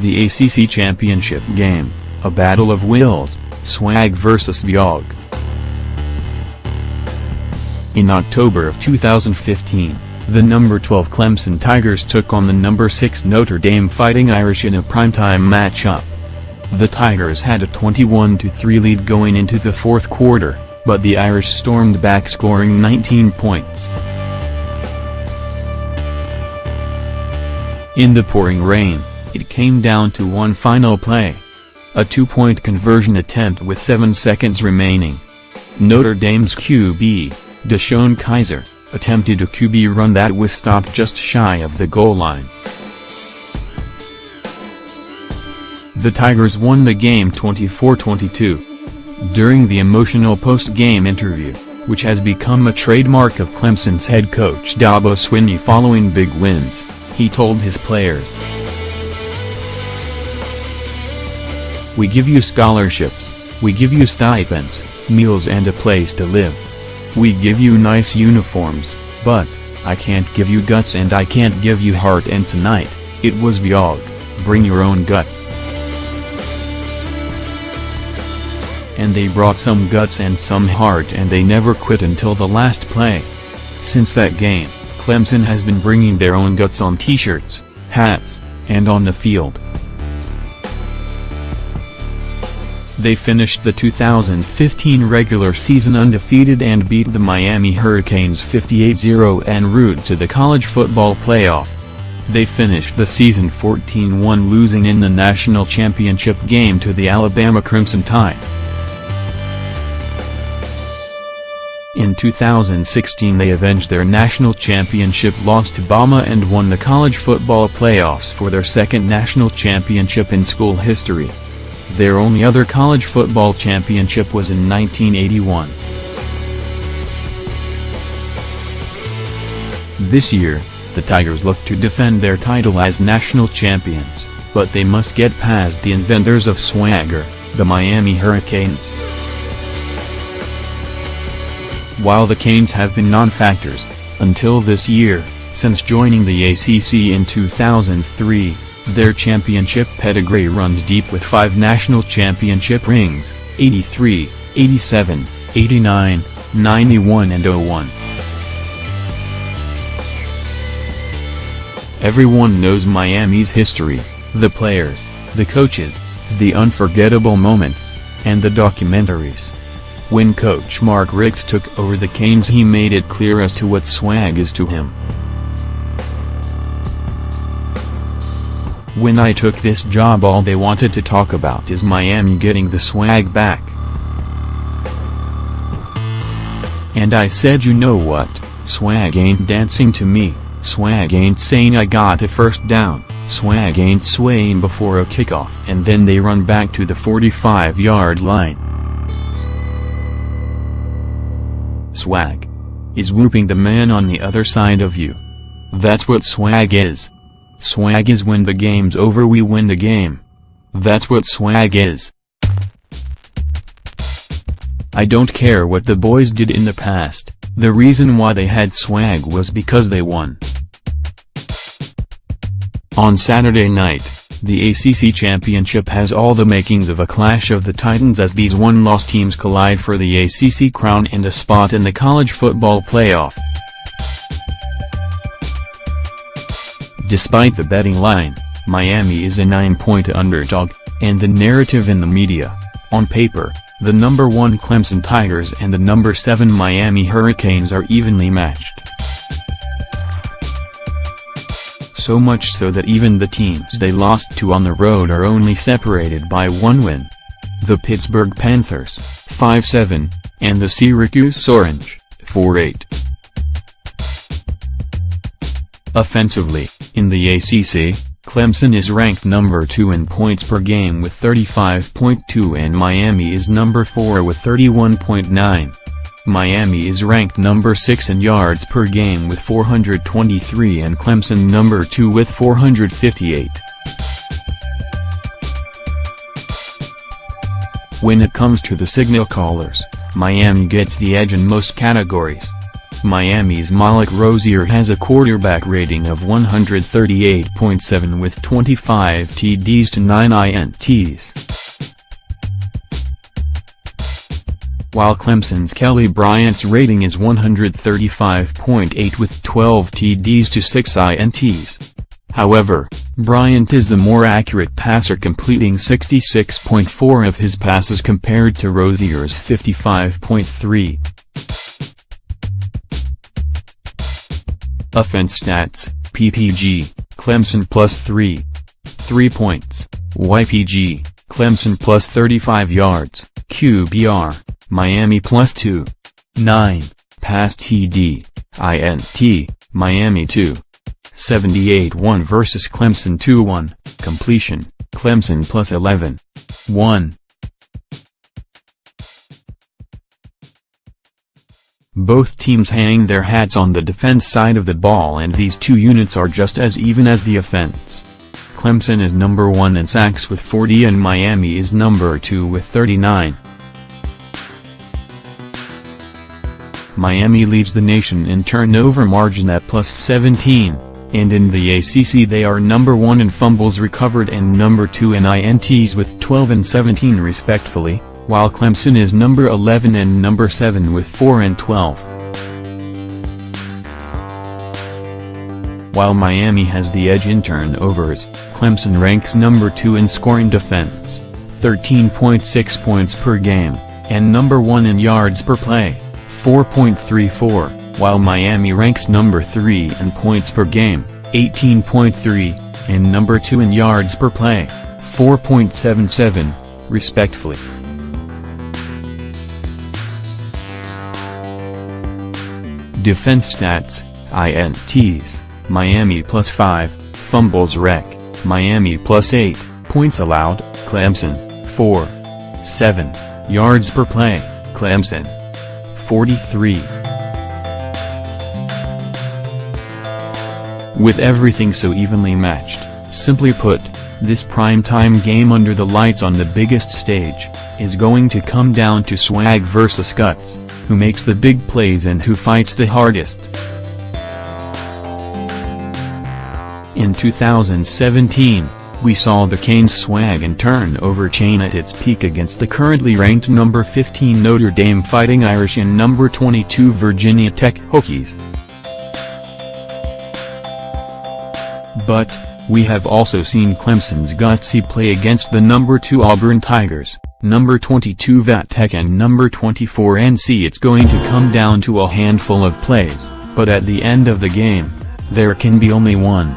The ACC Championship game, a battle of wills, SWAG vs BYOG. In October of 2015, the number 12 Clemson Tigers took on the number 6 Notre Dame Fighting Irish in a primetime matchup. The Tigers had a 21-3 lead going into the fourth quarter, but the Irish stormed back scoring 19 points. In the pouring rain, it came down to one final play. A two-point conversion attempt with 7 seconds remaining. Notre Dame's QB, DeShone Kizer, attempted a QB run that was stopped just shy of the goal line. The Tigers won the game 24-22. During the emotional post-game interview, which has become a trademark of Clemson's head coach Dabo Swinney following big wins, he told his players, "We give you scholarships, we give you stipends, meals and a place to live. We give you nice uniforms, but I can't give you guts and I can't give you heart, and tonight, it was BYOG, bring your own guts." And they brought some guts and some heart, and they never quit until the last play. Since that game, Clemson has been bringing their own guts on t-shirts, hats, and on the field. They finished the 2015 regular season undefeated and beat the Miami Hurricanes 58-0 en route to the college football playoff. They finished the season 14-1, losing in the national championship game to the Alabama Crimson Tide. In 2016 they avenged their national championship loss to Bama and won the college football playoffs for their second national championship in school history. Their only other college football championship was in 1981. This year, the Tigers look to defend their title as national champions, but they must get past the inventors of swagger, the Miami Hurricanes. While the Canes have been non-factors until this year, since joining the ACC in 2003, their championship pedigree runs deep with 5 national championship rings, 83, 87, 89, 91 and 01. Everyone knows Miami's history, the players, the coaches, the unforgettable moments, and the documentaries. When Coach Mark Richt took over the Canes, he made it clear as to what swag is to him. "When I took this job, all they wanted to talk about is Miami getting the swag back. And I said, you know what, swag ain't dancing to me, swag ain't saying I got a first down, swag ain't swaying before a kickoff and then they run back to the 45-yard line. Swag is whooping the man on the other side of you. That's what swag is. Swag is when the game's over we win the game. That's what swag is. I don't care what the boys did in the past, the reason why they had swag was because they won." On Saturday night, the ACC Championship has all the makings of a clash of the titans as these one-loss teams collide for the ACC crown and a spot in the college football playoff. Despite the betting line, Miami is a 9-point underdog, and the narrative in the media, on paper, the number 1 Clemson Tigers and the number 7 Miami Hurricanes are evenly matched. So much so that even the teams they lost to on the road are only separated by 1 win. The Pittsburgh Panthers, 5-7, and the Syracuse Orange, 4-8. Offensively, in the ACC, Clemson is ranked number 2 in points per game with 35.2 and Miami is number 4 with 31.9. Miami is ranked number 6 in yards per game with 423 and Clemson number 2 with 458. When it comes to the signal callers, Miami gets the edge in most categories. Miami's Malik Rozier has a quarterback rating of 138.7 with 25 TDs to 9 INTs. While Clemson's Kelly Bryant's rating is 135.8 with 12 TDs to 6 INTs. However, Bryant is the more accurate passer, completing 66.4 of his passes compared to Rozier's 55.3. Offense stats: PPG, Clemson +3. 3 points. YPG, Clemson +35 yards. QBR, Miami +2. 9. Pass TD, INT, Miami 2. 78-1 versus Clemson 2-1, completion, Clemson +11. 1. Both teams hang their hats on the defense side of the ball, and these two units are just as even as the offense. Clemson is number 1 in sacks with 40 and Miami is number 2 with 39. Miami leads the nation in turnover margin at +17, and in the ACC they are number 1 in fumbles recovered and number 2 in INTs with 12 and 17 respectively, while Clemson is number 11 and number 7 with 4 and 12. While Miami has the edge in turnovers, Clemson ranks number 2 in scoring defense, 13.6 points per game, and number 1 in yards per play, 4.34, while Miami ranks number 3 in points per game, 18.3, and number 2 in yards per play, 4.77, respectively. Defense stats: INTs, Miami +5, fumbles rec, Miami +8, points allowed, Clemson, 4. 7, yards per play, Clemson, 43. With everything so evenly matched, simply put, this primetime game under the lights on the biggest stage, is going to come down to swag versus guts, who makes the big plays and who fights the hardest. In 2017, we saw the Canes' swag and turnover chain at its peak against the currently ranked number 15 Notre Dame Fighting Irish and number 22 Virginia Tech Hokies. But, we have also seen Clemson's gutsy play against the number 2 Auburn Tigers, number 22 Vat Tech and number 24 NC. It's going to come down to a handful of plays, but at the end of the game, there can be only one.